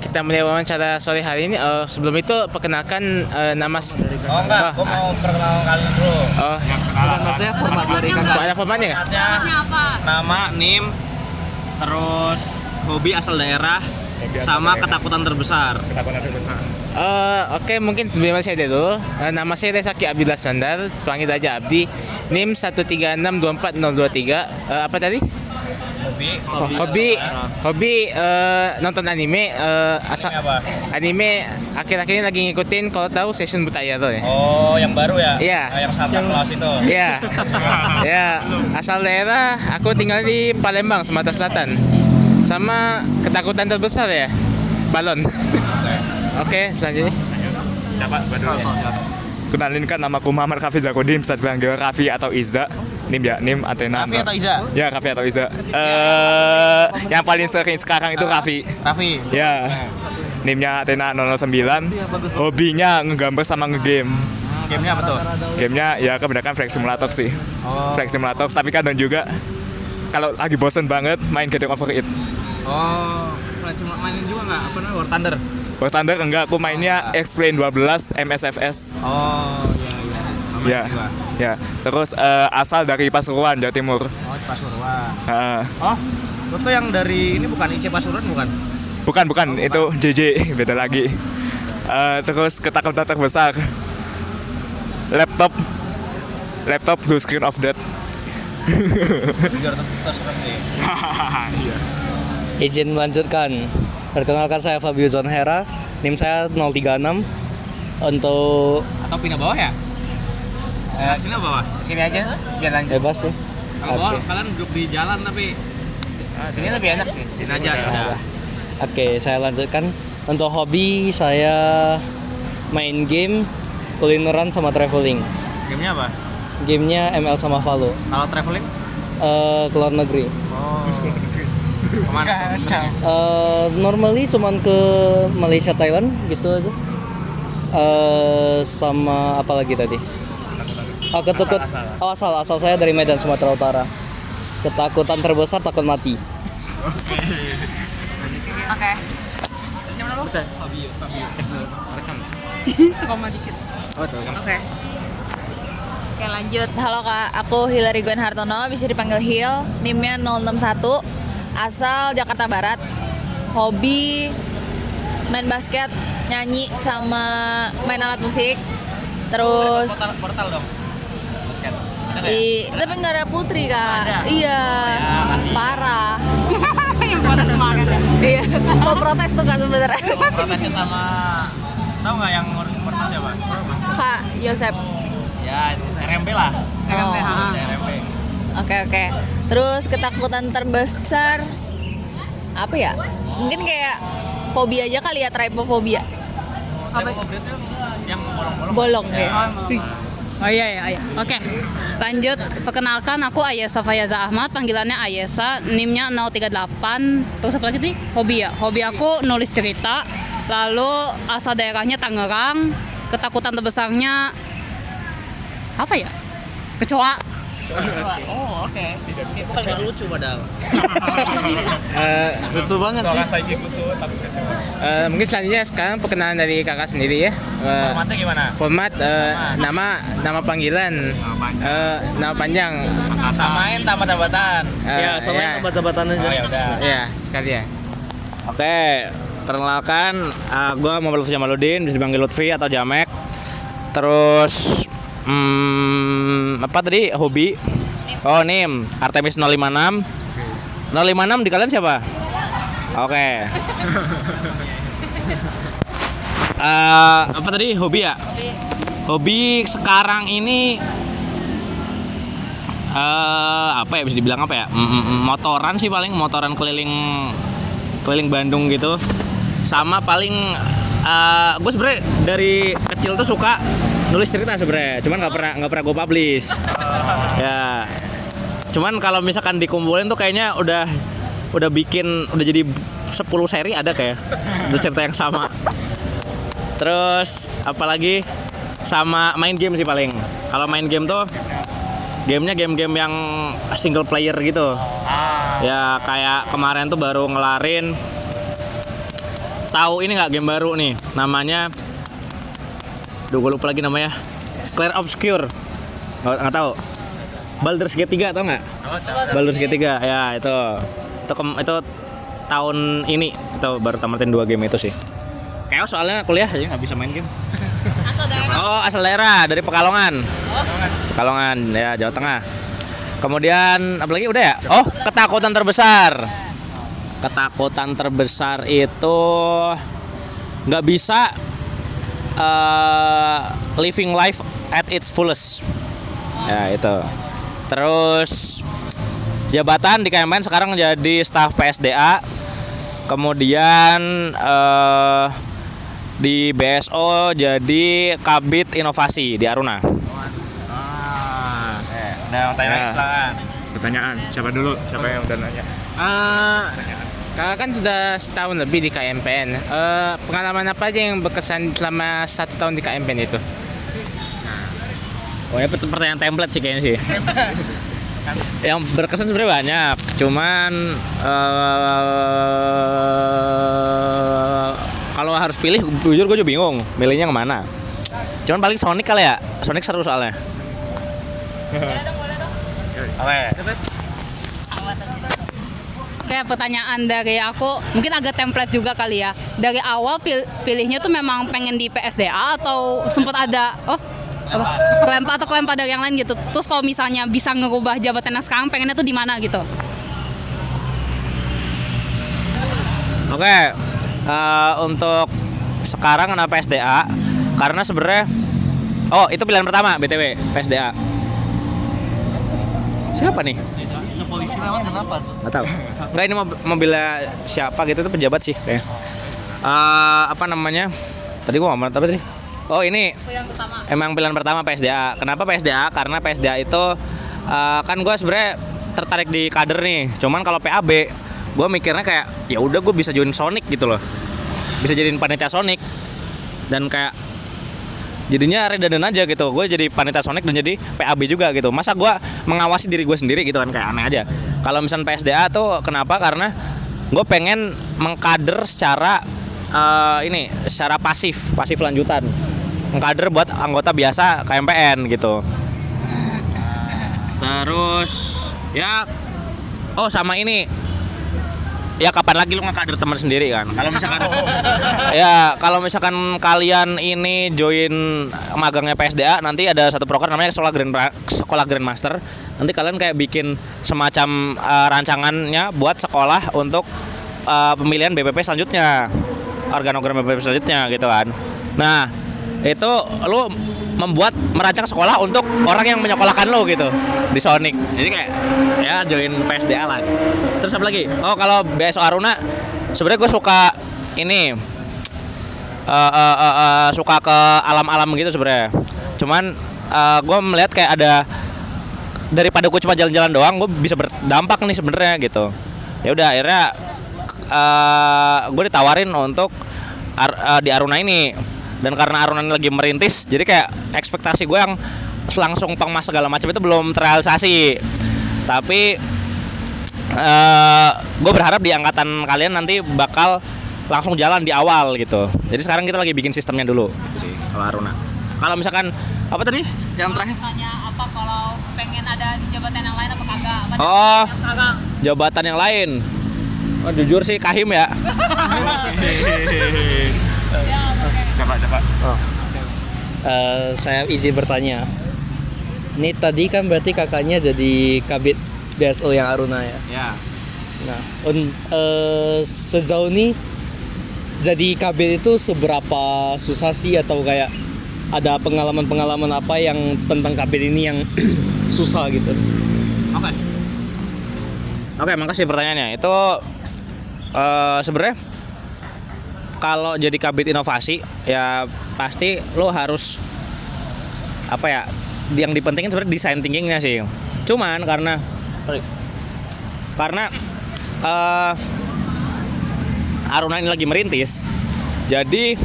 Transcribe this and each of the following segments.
kita mulai wawancara sore hari ini. Sebelum itu perkenalkan nama. Enggak, gue mau perkenalan kalian dulu. Bukan maksudnya format dari kakak. Ada formatnya nggak? Formatnya apa? Nama, NIM, terus hobi asal daerah, sama ketakutan terbesar. Oke, mungkin sebelumnya saya dulu. Nama saya Resaki Abdillah Sandar, panggil aja Abdi. NIM 136240023. Apa tadi? Hobi nonton anime. Asal anime akhir-akhir ini lagi ngikutin, kalau tahu Season Butayaro ya. Oh, yang baru ya? Iya. Yang Santa Claus itu. Iya. Ya, asal daerah aku tinggal di Palembang, Sumatera Selatan. Sama ketakutan terbesar ya, balon. Oke, selanjutnya. Coba Kenalin kan, namaku Muhammad Kafi Zakudin, bisa dipanggil Kafi atau Iza. NIM ya, NIM Athena. Raffi atau Iza? Ya, Kafi atau Iza. Yang paling sering sekarang itu Kafi. Raffi. Ya. NIM-nya Athena 009. Hobinya ngegambar sama ngegame. Gamenya apa tuh? Gamenya ya kebanyakan Flight Simulator sih. Flight Simulator, tapi kadang juga kalau lagi bosen banget main Getting Over It. Oh, cuma mainin juga nggak? Apa namanya? War Thunder? War Thunder enggak, aku mainnya X-Plane 12 MSFS. Oh, iya. Ya. Terus asal dari Pasuruan, Jawa Timur. Oh, Pasuruan. Heeh. Oh, lu tuh yang dari ini bukan IC Pasuruan bukan? Bukan, itu JJ, beda lagi. Terus ketakutan terbesar, laptop blue screen of death. Biar terserem deh. Izin melanjutkan. Perkenalkan, saya Fabio John Hera. NIM saya 036. Untuk Atau pindah bawah ya? Sini bawah. Sini aja, biar lanjut. bebas ya. Kalau bawah kalian duduk di jalan tapi Sini lebih enak sih. sini aja. Udah. Oke, saya lanjutkan. Untuk hobi saya main game, kulineran sama traveling. Gamenya apa? Gamenya ML sama Valo. Kalau traveling? Ke luar negeri. Oh. Kemana? Normally cuman ke Malaysia, Thailand gitu aja. Sama apa lagi tadi? Asal saya dari Medan, Sumatera Utara. Ketakutan terbesar takut mati. Oke. Siapa nama? Betul. Fabio. Cek dulu. Rekam. Koma dikit. Oh, tuh. Oke. Oke, lanjut. Halo Kak, aku Hilary Gwen Hartono, bisa dipanggil Hil. NIM-nya 061. Asal Jakarta Barat. Hobi main basket, nyanyi sama main alat musik. Terus Portal dong. Basket. tapi nggak ada Putri Kak. Iya. Parah. Yang protes kemarin ya. Iya. Mau protes tuh Kak sebenarnya. Protesnya sama tahu nggak yang ngurus portal siapa? Kak Yosep. Ya, RMB lah. Oh. RMB. Oke. Terus ketakutan terbesar apa ya? Mungkin kayak fobia aja kali ya, trypophobia. Apa itu? Yang Bolong ya. Oh iya. Oke. Lanjut, perkenalkan aku Ayesa Fayaza Ahmad, panggilannya Ayesa, NIM-nya 038. Terus apa lagi tadi? Hobi ya. Hobi aku nulis cerita. Lalu asal daerahnya Tangerang. Ketakutan terbesarnya apa ya? Kecoa. Oh, oke. Kecoa lucu padahal. Lucu banget sih. Mungkin selanjutnya sekarang perkenalan dari kakak sendiri ya. Formatnya gimana? Format nama panggilan, nama panjang. Samain tambah jabatan. Soalnya tempat jabatan aja. Oh, ya udah. Ya, sekalian. Oke, perkenalkan, gue Muhammad Lutfi Jamaluddin, bisa dipanggil Lutfi atau Jamek. Terus, apa tadi? Hobi? Oh, NIM, Artemis 056. 056 di kalian siapa? Oke. Apa tadi? Hobi ya? Hobi sekarang ini apa ya, bisa dibilang apa ya? Motoran sih paling, motoran keliling Bandung gitu. Sama paling gue sebenarnya dari kecil tuh suka nulis cerita sebenarnya, cuman nggak pernah gue publish. Ya, cuman kalau misalkan dikumpulin tuh kayaknya udah jadi 10 seri ada kayak itu cerita yang sama. Terus apalagi sama main game sih paling. Kalau main game tuh gamenya game-game yang single player gitu. Ya kayak kemarin tuh baru ngelarin tahu ini nggak game baru nih, namanya, gue lupa lagi namanya, Clair Obscur. Nggak tahu. Baldur's Gate 3 tau nggak? Baldur's Gate 3 ya itu tahun ini itu baru tamatin 2 game itu sih. Kayak soalnya kuliah aja nggak bisa main game. Asal daerah dari Pekalongan. Pekalongan ya, Jawa Tengah. Kemudian apalagi udah ya? Ketakutan terbesar. Ketakutan terbesar itu nggak bisa living life at its fullest. Ya itu. Terus jabatan di KMN sekarang jadi staf PSDA. Kemudian di BSO jadi Kabid Inovasi di Aruna. Nah, tanya lagi silakan. Pertanyaan, siapa dulu? Siapa yang udah nanya? Kakak kan sudah setahun lebih di KMPN. Pengalaman apa aja yang berkesan selama 1 tahun di KMPN itu? Oh ya, pertanyaan template sih kayaknya sih. Yang berkesan sebenarnya banyak, cuman kalau harus pilih, jujur gue juga bingung milihnya kemana. Cuman paling Sonic kali ya, Sonic seru soalnya. Kayak pertanyaan dari aku mungkin agak template juga kali ya. Dari awal pilihnya tuh memang pengen di PSDA atau sempat ada kelempar dari yang lain gitu. Terus kalau misalnya bisa ngerubah jabatan yang sekarang pengennya tuh di mana gitu. Oke, untuk sekarang kenapa PSDA? Karena sebenarnya itu pilihan pertama BTW PSDA. Siapa nih? Polisi lewat kenapa? Nggak tahu. Nggak, ini mobilnya siapa gitu, itu pejabat sih kayak. Apa namanya? Tadi gua ngomong apa tadi? Oh ini emang pilihan pertama PSDA. Kenapa PSDA? Karena PSDA itu kan gue sebenarnya tertarik di kader nih. Cuman kalau PAB, gue mikirnya kayak ya udah gue bisa join Sonic gitu loh, bisa jadiin panitia Sonic dan kayak jadinya redundant aja gitu. Gue jadi panitia Sonic dan jadi PAB juga gitu. Masa gue mengawasi diri gue sendiri gitu kan, kayak aneh aja. Kalau misalnya PSDA tuh kenapa? Karena gue pengen mengkader secara secara pasif lanjutan. Mengkader buat anggota biasa KMPN gitu. Terus ya sama ini. Ya kapan lagi lu ngekader teman sendiri kan? Kalau misalkan kalian ini join magangnya PSDA, nanti ada satu program namanya Sekolah Grandmaster. Nanti kalian kayak bikin semacam rancangannya buat sekolah untuk pemilihan BPP selanjutnya. Organogram BPP selanjutnya gitu kan. Nah, itu lu merancang sekolah untuk orang yang menyekolahkan lo gitu di Sonic. Jadi kayak ya join PSDA lah. Terus apa lagi? Kalau BSO Aruna sebenarnya gue suka ini suka ke alam-alam gitu sebenarnya. Cuman gue melihat kayak ada, daripada gue cuma jalan-jalan doang, gue bisa berdampak nih sebenarnya gitu. Ya udah akhirnya gue ditawarin untuk di Aruna ini. Dan karena Aruna ini lagi merintis, jadi kayak ekspektasi gue yang langsung pengmas segala macam itu belum terrealisasi. Tapi gue berharap di angkatan kalian nanti bakal langsung jalan di awal gitu. Jadi sekarang kita lagi bikin sistemnya dulu gitu sih kalau Aruna. Kalau misalkan apa tadi yang terakhir? Misalnya apa kalau pengen ada jabatan yang lain apa kagak? Jabatan yang lain. Jujur sih Kahim ya. Coba. Saya izin bertanya. Ini tadi kan berarti kakaknya jadi kabid BSO yang Aruna ya? Ya. Nah, sejauh ini jadi kabid itu seberapa susah sih, atau kayak ada pengalaman-pengalaman apa yang tentang kabid ini yang susah gitu? Oke, makasih pertanyaannya. Itu sebenarnya kalau jadi kabid inovasi ya pasti lo harus yang dipentingin sebenarnya design thinkingnya sih. Cuman karena Aruna ini lagi merintis, jadi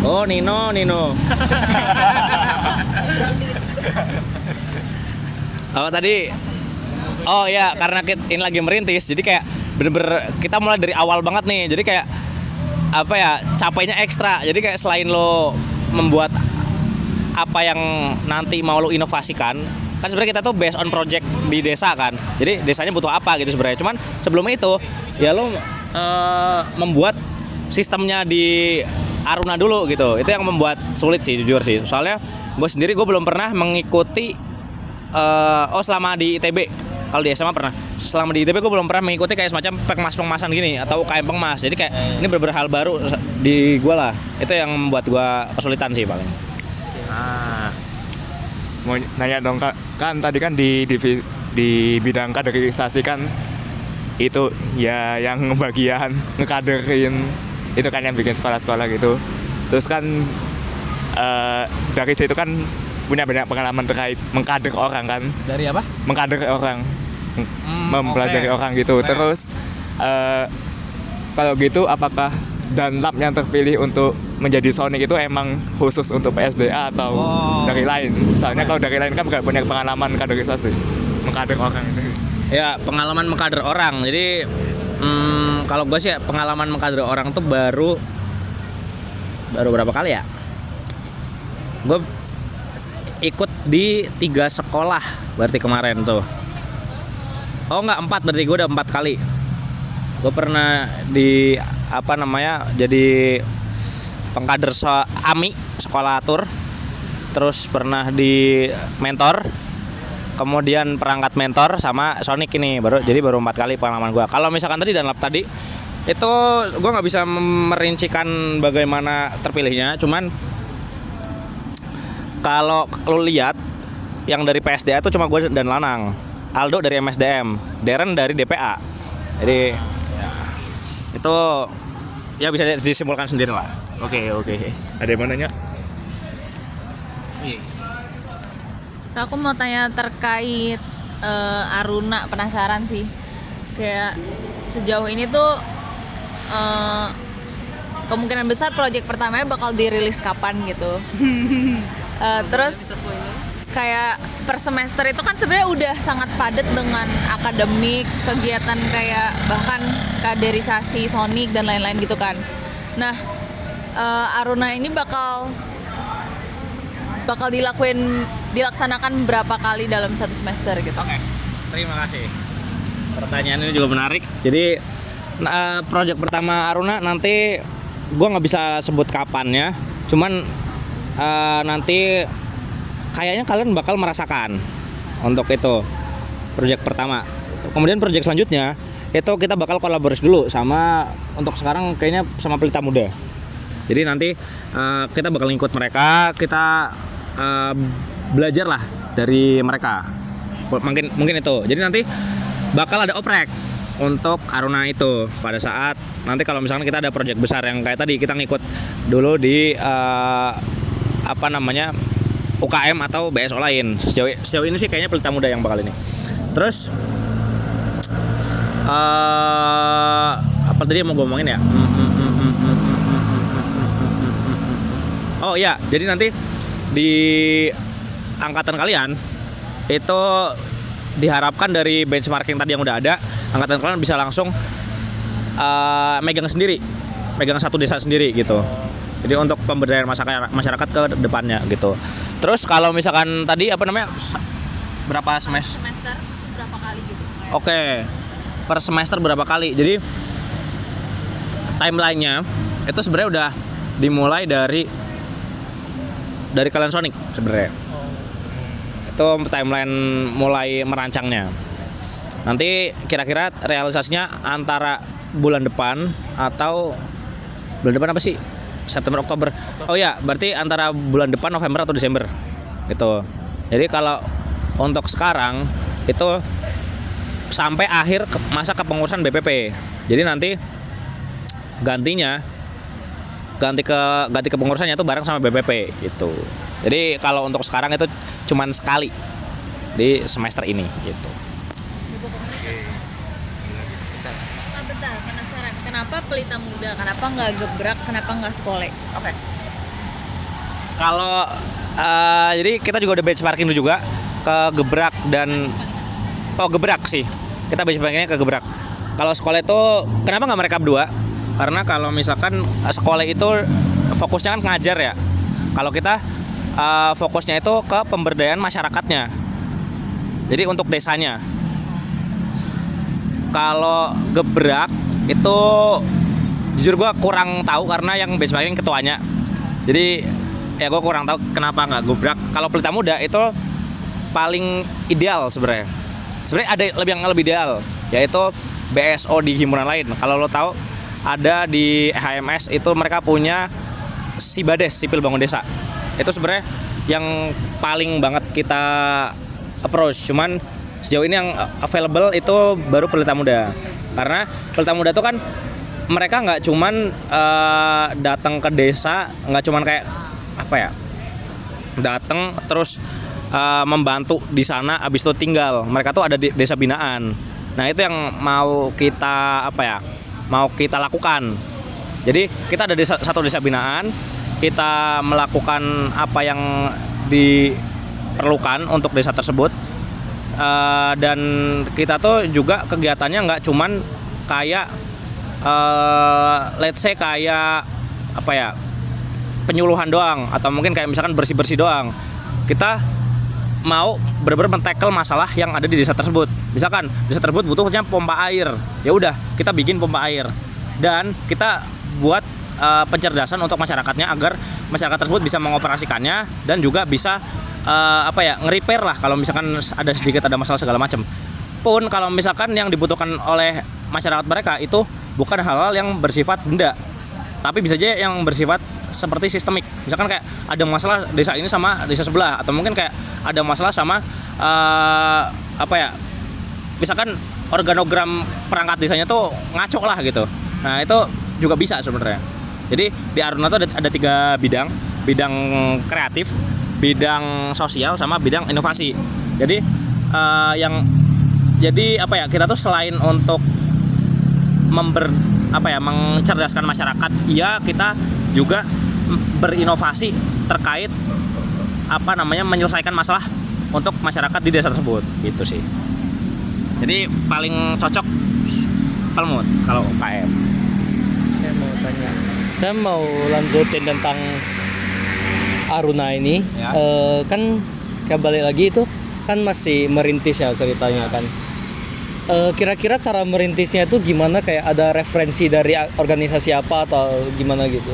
Nino. Karena ini lagi merintis, jadi kayak bener-bener kita mulai dari awal banget nih. Jadi kayak apa ya, capeknya ekstra. Jadi kayak selain lo membuat apa yang nanti mau lo inovasikan, kan sebenarnya kita tuh based on project di desa kan. Jadi desanya butuh apa gitu sebenarnya. Cuman sebelum itu ya lo membuat sistemnya di Aruna dulu gitu. Itu yang membuat sulit sih jujur sih. Soalnya gue sendiri gue belum pernah mengikuti selama di ITB. Kalau di SMA pernah. Selama di ITB gue belum pernah mengikuti kayak semacam pengemasan gini atau UKM pengmas. Jadi kayak ini bener-bener hal baru di gue lah. Itu yang membuat gue kesulitan sih paling. Mau nanya dong Kak, kan tadi kan di bidang kaderisasi kan itu ya yang bagian ngekaderin itu kan yang bikin sekolah-sekolah gitu. Terus kan dari situ kan punya banyak pengalaman terkait mengkader orang kan. Dari apa? Mengkader orang, mempelajari orang gitu. Terus kalau gitu apakah Dunlap yang terpilih untuk menjadi Sonic itu emang khusus untuk PSDA atau dari lain? Soalnya kalau dari lain kan gak punya pengalaman kaderisasi, mengkader orang itu. Ya pengalaman mengkader orang. Jadi kalau gue sih pengalaman mengkader orang tuh baru berapa kali ya? Gue ikut di 3 sekolah berarti kemarin tuh. Oh enggak, 4 berarti gue udah 4 kali. Gue pernah di jadi pengkader AMI sekolah atur, terus pernah di mentor, kemudian perangkat mentor sama Sonic ini baru 4 kali pengalaman gue. Kalau misalkan tadi Dunlap tadi itu gue nggak bisa merincikan bagaimana terpilihnya, cuman kalau lu lihat yang dari PSDA itu cuma gue dan Lanang, Aldo dari MSDM, Darren dari DPA. Jadi itu ya bisa disimpulkan sendiri lah. Oke. Ada yang mau nanya? Aku mau tanya terkait Aruna, penasaran sih. Kayak sejauh ini tuh kemungkinan besar proyek pertamanya bakal dirilis kapan gitu. Terus kayak per semester itu kan sebenarnya udah sangat padat dengan akademik, kegiatan kayak bahkan kaderisasi Sonic dan lain-lain gitu kan. Nah, Aruna ini bakal dilaksanakan berapa kali dalam satu semester gitu. Oke, terima kasih. Pertanyaan ini juga menarik. Jadi proyek pertama Aruna nanti gue nggak bisa sebut kapannya, cuman nanti kayaknya kalian bakal merasakan untuk itu proyek pertama. Kemudian proyek selanjutnya itu kita bakal kolaborasi dulu sama, untuk sekarang kayaknya sama Pelita Muda. Jadi nanti kita bakal ikut mereka, kita belajar lah dari mereka. Mungkin itu. Jadi nanti bakal ada oprek untuk Aruna itu pada saat nanti kalau misalkan kita ada proyek besar yang kayak tadi kita ngikut dulu di UKM atau BSO lain. Sejauh ini sih kayaknya Pelita Muda yang bakal ini. Terus apa tadi yang mau gue ngomongin ya? Oh iya, jadi nanti di angkatan kalian itu diharapkan dari benchmarking tadi yang udah ada, angkatan kalian bisa langsung megang satu desa sendiri gitu. Jadi untuk pemberdayaan masyarakat ke depannya gitu. Terus kalau misalkan tadi berapa semester? Semester berapa kali gitu? Oke, per semester berapa kali? Jadi timelinenya itu sebenarnya udah dimulai dari kalian Sonic sebenarnya. Itu timeline mulai merancangnya. Nanti kira-kira realisasinya antara bulan depan atau bulan depan apa sih? September, Oktober. Oh ya, berarti antara bulan depan November atau Desember gitu. Jadi kalau untuk sekarang itu sampai akhir masa kepengurusan BPP. Jadi nanti ganti kepengurusannya itu bareng sama BPP gitu. Jadi kalau untuk sekarang itu cuman sekali di semester ini gitu. Bentar, penasaran. Kenapa Pelita Muda? Kenapa nggak Gebrak? Kenapa nggak Skole? Oke. Kalau jadi kita juga udah benchmarking dulu juga ke Gebrak dan Gebrak sih. Kita benchmarkingnya ke Gebrak. Kalau sekolah itu kenapa nggak mereka berdua? Karena kalau misalkan sekolah itu fokusnya kan ngajar ya. Kalau kita fokusnya itu ke pemberdayaan masyarakatnya. Jadi untuk desanya. Kalau gebrak itu jujur gue kurang tahu karena yang benchmarking ketuanya. Jadi ya gue kurang tahu kenapa nggak gebrak. Kalau Pelita Muda itu paling ideal sebenarnya. Sebenarnya ada yang lebih ideal, yaitu BSO di himpunan lain. Kalau lo tahu ada di HMS itu mereka punya Sibades, Sipil Bangun Desa. Itu sebenarnya yang paling banget kita approach. Cuman sejauh ini yang available itu baru Pelita Muda. Karena Pelita Muda itu kan mereka nggak cuman datang ke desa, nggak cuman kayak apa ya, datang terus membantu di sana, abis itu tinggal. Mereka tuh ada di desa binaan. Nah itu yang mau kita mau kita lakukan. Jadi kita ada satu desa binaan, kita melakukan apa yang diperlukan untuk desa tersebut. Dan kita tuh juga kegiatannya nggak cuman kayak let's say kayak penyuluhan doang, atau mungkin kayak misalkan bersih-bersih doang. Kita mau benar-benar men-tackle masalah yang ada di desa tersebut. Misalkan desa tersebut butuhnya pompa air, ya udah kita bikin pompa air dan kita buat pencerdasan untuk masyarakatnya agar masyarakat tersebut bisa mengoperasikannya dan juga bisa nge-repair lah kalau misalkan ada masalah segala macam. Pun kalau misalkan yang dibutuhkan oleh masyarakat mereka itu bukan hal-hal yang bersifat benda, tapi bisa aja yang bersifat seperti sistemik. Misalkan kayak ada masalah desa ini sama desa sebelah, atau mungkin kayak ada masalah sama misalkan organogram perangkat desanya tuh ngaco lah gitu. Nah itu juga bisa sebenarnya. Jadi di Aruna tuh ada 3 bidang kreatif, bidang sosial, sama bidang inovasi. Jadi kita tuh selain untuk mencerdaskan masyarakat, ya kita juga berinovasi terkait menyelesaikan masalah untuk masyarakat di desa tersebut, gitu sih. Jadi paling cocok Pelmut kalau UKM. Saya mau lanjutin tentang Aruna ini. Ya. Kan kayak balik lagi itu kan masih merintis ya ceritanya kan. Kira-kira cara merintisnya itu gimana, kayak ada referensi dari organisasi apa atau gimana gitu?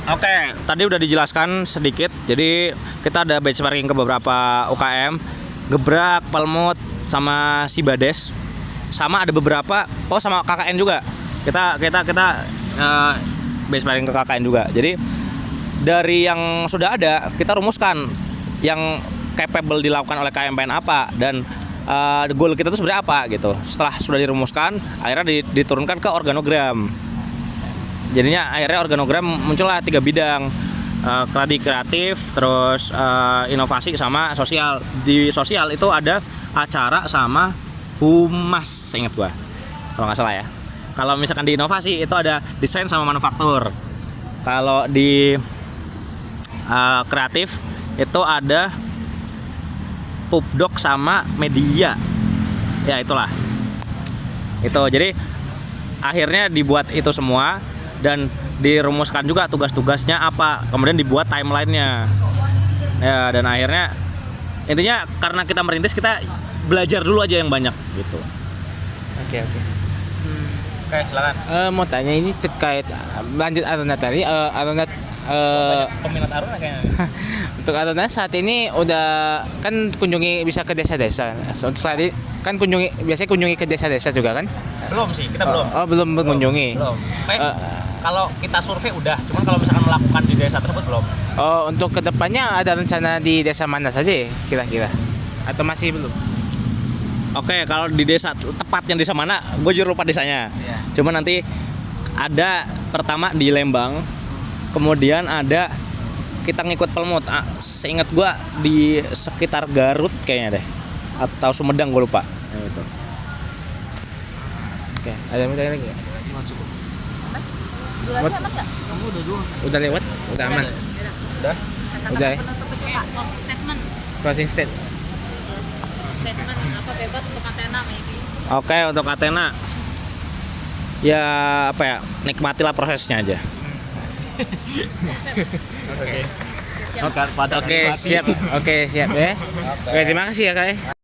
Oke, tadi udah dijelaskan sedikit. Jadi kita ada benchmarking ke beberapa UKM, Gebrak, Pelmut, sama Sibades, sama ada beberapa sama KKN juga. Kita benchmarking ke KKN juga. Jadi dari yang sudah ada kita rumuskan yang capable dilakukan oleh KMPN apa dan goal kita itu sebenarnya apa gitu. Setelah sudah dirumuskan, akhirnya diturunkan ke organogram. Jadinya akhirnya organogram muncullah 3 bidang, kreatif, terus inovasi sama sosial. Di sosial itu ada acara sama humas, ingat gua kalau nggak salah ya. Kalau misalkan di inovasi itu ada desain sama manufaktur. Kalau di kreatif itu ada pubdoc sama media, ya itulah itu. Jadi akhirnya dibuat itu semua dan dirumuskan juga tugas-tugasnya apa, kemudian dibuat timelinenya ya. Dan akhirnya intinya karena kita merintis, kita belajar dulu aja yang banyak gitu. Oke. Oke, silakan. Mau tanya ini terkait lanjut Aruna tadi. Aruna Peminat Aruna kayaknya. untuk Aruna saat ini udah kan kunjungi bisa ke desa-desa. Untuk saat ini kan biasanya kunjungi ke desa-desa juga kan? Belum sih, kita belum. Oh, belum mengunjungi. Belum. Kalau kita survei udah, cuman kalau misalkan melakukan di desa tersebut belum. Oh, untuk kedepannya ada rencana di desa mana saja ya, kira-kira? Atau masih belum? Oke, kalau di desa tepatnya desa mana, gue juga lupa desanya. Cuma nanti ada pertama di Lembang, kemudian ada kita ngikut Pelmut. Seingat gue di sekitar Garut kayaknya deh, atau Sumedang, gue lupa. Nah, itu. Oke, ada yang mau tanya lagi? Durasi aman nggak? Udah lewat? Udah aman? Udah? Udah ya? Penutupnya Pak. Closing statement. Closing statement. Statement apa bebas untuk Athena maybe. Oke, untuk Athena ya apa ya, nikmatilah prosesnya aja. Oke, siap. Oke, siap ya. Oke, terima kasih ya, Kak.